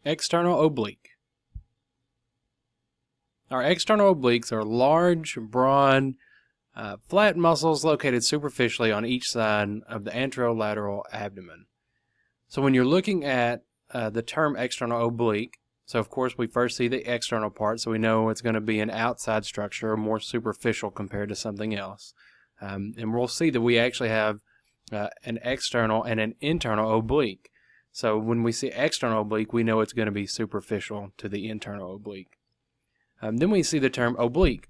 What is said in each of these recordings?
External oblique. Our external obliques are large, broad, flat muscles located superficially on each side of the anterolateral abdomen. So when you're looking at the term external oblique, so of course we first see the external part, so we know it's going to be an outside structure, or more superficial compared to something else. And we'll see that we actually have an external and an internal oblique. So when we see external oblique, we know it's going to be superficial to the internal oblique. Then we see the term oblique.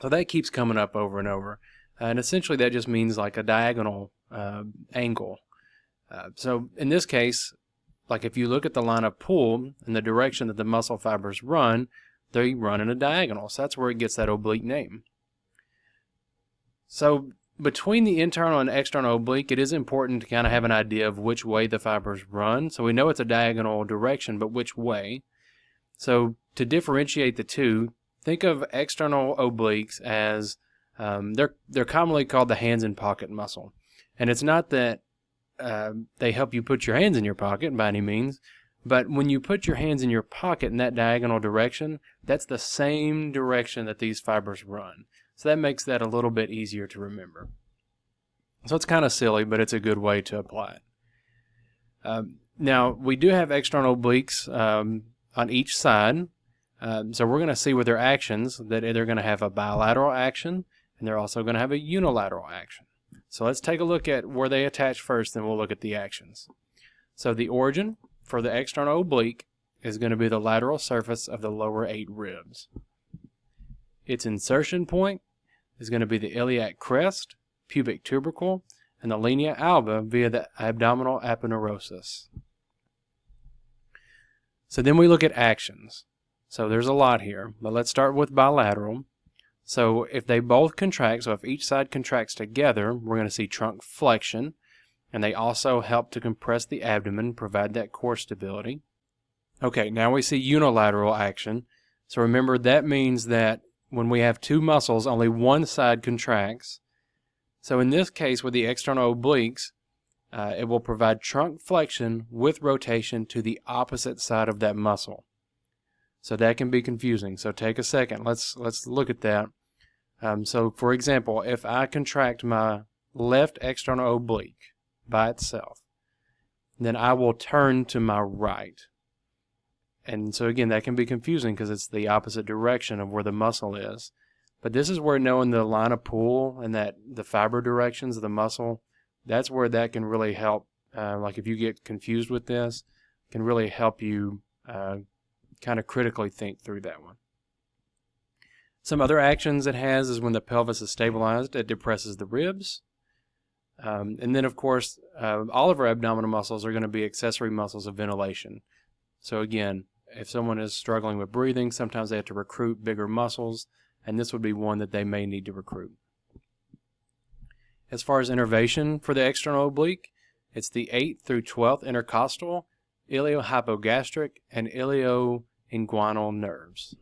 So that keeps coming up over and over. And essentially that just means like a diagonal angle. So in this case, like if you look at the line of pull and the direction that the muscle fibers run, they run in a diagonal. So that's where it gets that oblique name. So between the internal and external oblique, it is important to kind of have an idea of which way the fibers run. So we know it's a diagonal direction, but which way? So to differentiate the two, think of external obliques as they're commonly called the hands in pocket muscle. And it's not that they help you put your hands in your pocket by any means, but when you put your hands in your pocket in that diagonal direction, that's the same direction that these fibers run. So that makes that a little bit easier to remember. So it's kind of silly, but it's a good way to apply it. Now, we do have external obliques on each side. So we're going to see with their actions that they're going to have a bilateral action, and they're also going to have a unilateral action. So let's take a look at where they attach first, then we'll look at the actions. So the origin for the external oblique is going to be the lateral surface of the lower 8 ribs. Its insertion point is going to be the iliac crest, pubic tubercle, and the linea alba via the abdominal aponeurosis. So then we look at actions. So there's a lot here, but let's start with bilateral. So if they both contract, so if each side contracts together, we're going to see trunk flexion, and they also help to compress the abdomen, provide that core stability. Okay, now we see unilateral action. So remember, that means that when we have two muscles, only one side contracts. So in this case, with the external obliques, it will provide trunk flexion with rotation to the opposite side of that muscle. So that can be confusing. So take a second. Let's look at that. So for example, if I contract my left external oblique by itself, then I will turn to my right. And so again, that can be confusing because it's the opposite direction of where the muscle is. But this is where knowing the line of pull and that the fiber directions of the muscle, that's where that can really help. Like if you get confused with this, it can really help you kind of critically think through that one. Some other actions it has is when the pelvis is stabilized, it depresses the ribs. And then of course, all of our abdominal muscles are going to be accessory muscles of ventilation. So again, if someone is struggling with breathing, sometimes they have to recruit bigger muscles, and this would be one that they may need to recruit. As far as innervation for the external oblique, it's the 8th through 12th intercostal, iliohypogastric, and ilioinguinal nerves.